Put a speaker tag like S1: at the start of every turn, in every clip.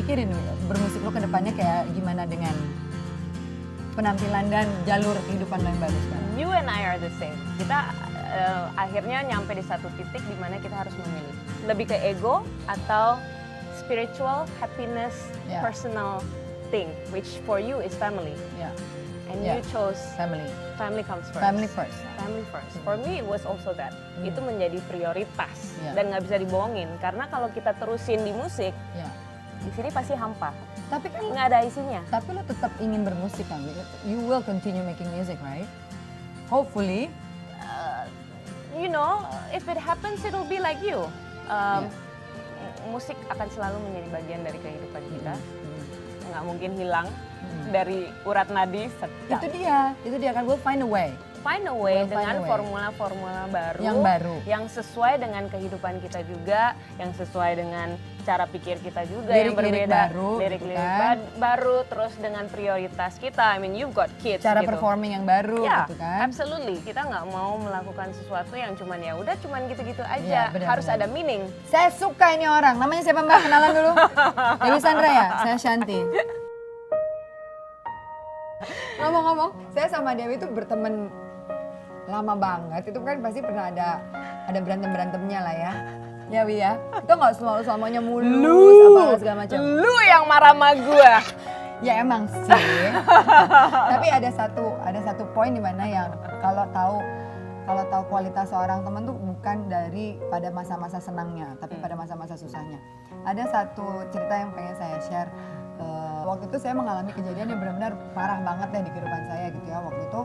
S1: pikirin bermusik lo ke depannya kayak gimana dengan penampilan dan jalur kehidupan lo yang baru sekarang?
S2: You and I are the same. Kita akhirnya nyampe di satu titik di mana kita harus memilih. Lebih ke ego atau spiritual, happiness, personal thing, which for you is family. And you chose
S1: family.
S2: Family comes first.
S1: Family first.
S2: Family first. For me it was also that. Itu menjadi prioritas dan nggak bisa dibohongin. Karena kalau kita terusin di musik, di sini pasti hampa.
S1: Tapi kan
S2: nggak ada isinya.
S1: Tapi lo tetap ingin bermusik kan? You will continue making music, right? Hopefully.
S2: You know, if it happens, it'll be like you. Musik akan selalu menjadi bagian dari kehidupan kita. Nggak mungkin hilang dari urat nadi.
S1: Itu dia kan, we'll find a way.
S2: Find a way dengan formula-formula baru yang sesuai dengan kehidupan kita juga, yang sesuai dengan cara pikir kita juga, yang berbeda, lirik-lirik baru, terus dengan prioritas kita. I mean, you've got kids.
S1: Cara performing yang baru, gitu kan?
S2: Absolutely. Kita nggak mau melakukan sesuatu yang cuman ya udah cuman gitu-gitu aja. Harus ada meaning.
S1: Saya suka ini orang. Namanya siapa Mbak? Kenalan dulu. Dewi Sandra ya. Saya Shanti. Ngomong-ngomong, saya sama Dewi itu berteman lama banget. Itu kan pasti pernah ada berantem-berantemnya lah ya. Ya Wi ya. Itu nggak selamanya mulus apa segala macam.
S2: Lu yang marah sama gue.
S1: Ya emang sih. Tapi ada satu poin di mana yang kalau tahu kualitas seorang teman tuh bukan pada masa-masa senangnya, tapi pada masa-masa susahnya. Ada satu cerita yang pengen saya share. Waktu itu saya mengalami kejadian yang benar-benar parah banget deh di kehidupan saya gitu ya. Waktu itu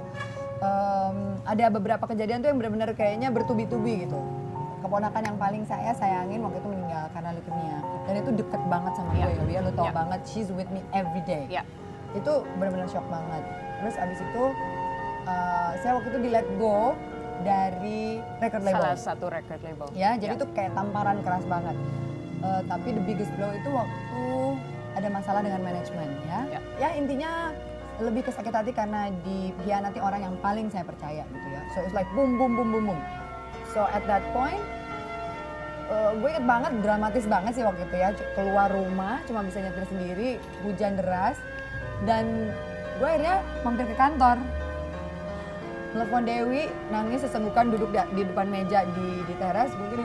S1: ada beberapa kejadian tuh yang benar-benar kayaknya bertubi-tubi gitu. Keponakan yang paling saya sayangin waktu itu meninggal karena leukemia. Dan itu deket banget sama gue ya, lo tau banget, she's with me every day. Itu benar-benar shock banget. Terus abis itu saya waktu itu di let go dari record label.
S2: Salah satu record label.
S1: Ya, jadi itu kayak tamparan keras banget. Tapi the biggest blow itu waktu ada masalah dengan manajemen ya. Ya intinya lebih ke sakit hati karena dikhianati orang yang paling saya percaya gitu ya. So it's like boom boom boom boom boom. So at that point, gue inget banget, dramatis banget sih waktu itu ya. Keluar rumah, cuma bisa nyetir sendiri, hujan deras. Dan gue akhirnya mampir ke kantor. Telepon Dewi, nangis sesenggukan duduk di depan meja di teras. Gue gini,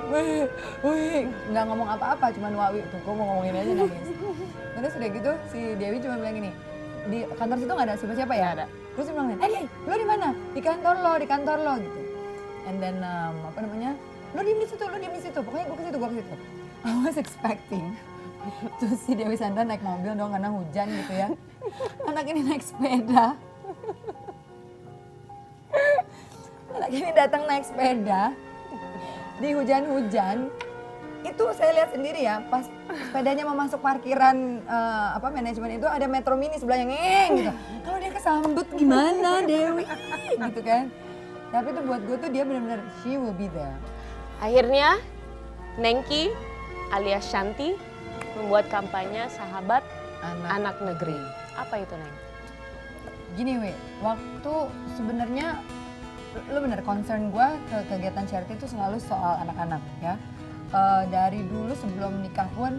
S1: wih, nggak ngomong apa-apa, cuma wawi. Tuh, gue mau ngomongin aja nangis. Terus udah gitu, si Dewi cuma bilang gini, di kantor situ nggak ada siapa-siapa ya? Ada. Terus dia bilang, lo di mana? Di kantor lo gitu. And then lo diem di situ, pokoknya gue ke situ. I was expecting terus si Dewi Sandra naik mobil dong karena hujan gitu ya. Anak ini naik sepeda. Anak ini datang naik sepeda di hujan-hujan. Itu saya lihat sendiri ya, pas sepedanya mau masuk parkiran manajemen itu ada Metro Mini sebelahnya gitu. Kalau dia kesambut gimana Dewi gitu kan. Tapi itu buat gue tuh dia benar-benar she will be there.
S2: Akhirnya Nengki alias Shanti membuat kampanye Sahabat Anak Negeri. Apa itu Neng?
S1: Gini Wi, waktu sebenarnya lo bener concern gue ke kegiatan charity itu selalu soal anak-anak ya. Dari dulu sebelum nikah pun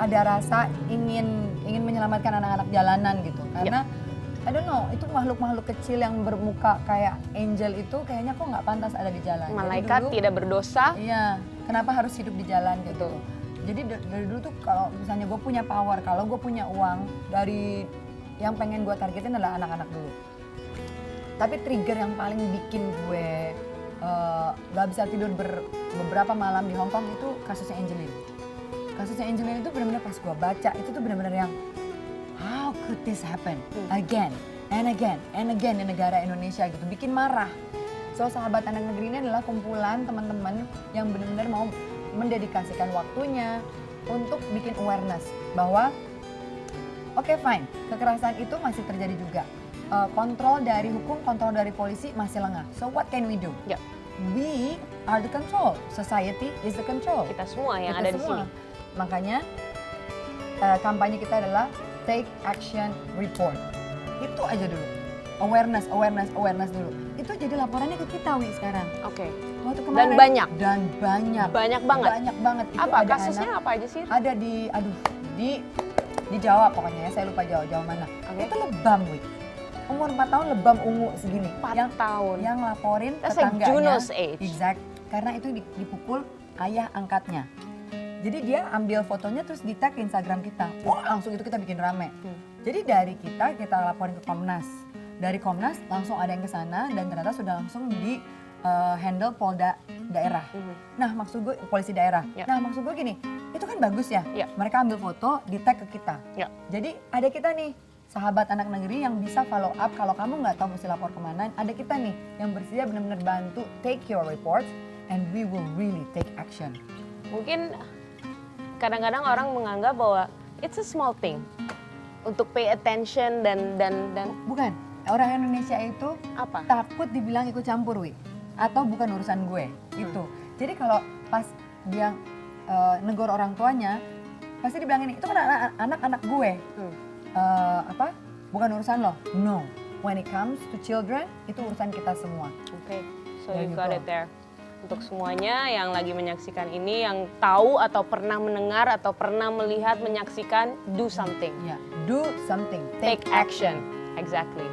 S1: ada rasa ingin menyelamatkan anak-anak jalanan gitu karena I don't know, itu makhluk-makhluk kecil yang bermuka kayak angel itu kayaknya kok nggak pantas ada di jalan.
S2: Malaikat dulu, tidak berdosa.
S1: Iya, kenapa harus hidup di jalan gitu. Jadi dari dulu tuh kalau misalnya gue punya power, kalau gue punya uang, dari yang pengen gue targetin adalah anak-anak dulu. Tapi trigger yang paling bikin gue gak bisa tidur beberapa malam di Hong Kong itu kasusnya Angelina. Kasusnya Angelina itu benar-benar pas gue baca, itu tuh benar-benar yang how could this happen again and again and again di negara Indonesia gitu, bikin marah. So Sahabat Anak Negeri ini adalah kumpulan teman-teman yang benar-benar mau mendedikasikan waktunya untuk bikin awareness bahwa oke, fine, kekerasan itu masih terjadi juga. Kontrol dari hukum, kontrol dari polisi masih lengah. So what can we do? We are the control. Society is the control.
S2: Kita semua yang ada di sini.
S1: Makanya kampanye kita adalah Take Action Report. Itu aja dulu. Awareness dulu. Itu jadi laporannya ke kita Wi sekarang.
S2: Oke.
S1: Waktu kemarin.
S2: Dan banyak.
S1: Banyak
S2: Banyak banget.
S1: Banyak banget. Itu
S2: apa
S1: ada
S2: kasusnya
S1: anak,
S2: apa aja sih?
S1: Ada di Jawa pokoknya ya, saya lupa Jawa mana.
S2: Oke.
S1: Itu lebam, Wi. Umur 4 tahun lebam ungu segini.
S2: 4 tahun.
S1: Yang laporin
S2: That's like
S1: tetangganya.
S2: Juno's age.
S1: Exact. Karena itu dipukul ayah angkatnya. Jadi dia ambil fotonya terus di tag ke Instagram kita. Wah, langsung itu kita bikin rame. Jadi dari kita laporin ke Komnas. Dari Komnas langsung ada yang ke sana dan ternyata sudah langsung di handle Polda daerah. Nah, maksud gue polisi daerah.
S2: Ya.
S1: Nah, maksud gue gini, itu kan bagus ya.
S2: Ya.
S1: Mereka ambil foto, di tag ke kita.
S2: Ya.
S1: Jadi ada kita nih, sahabat anak negeri yang bisa follow up kalau kamu nggak tahu mesti lapor kemana. Ada kita nih yang bersedia benar-benar bantu take your reports and we will really take action.
S2: Mungkin kadang-kadang orang menganggap bahwa it's a small thing untuk pay attention dan
S1: Bukan, orang Indonesia itu
S2: apa?
S1: takut dibilang ikut campur, Wi. Atau bukan urusan gue, gitu. Jadi kalau pas dia negor orang tuanya, pasti dibilang ini, itu kan anak-anak gue. Bukan urusan lo. No, when it comes to children, itu urusan kita semua.
S2: Oke, so
S1: Ya
S2: you got
S1: gitu.
S2: it there. Untuk semuanya yang lagi menyaksikan ini, yang tahu atau pernah mendengar atau pernah melihat, menyaksikan, do something.
S1: Ya, do something,
S2: Take action. Exactly.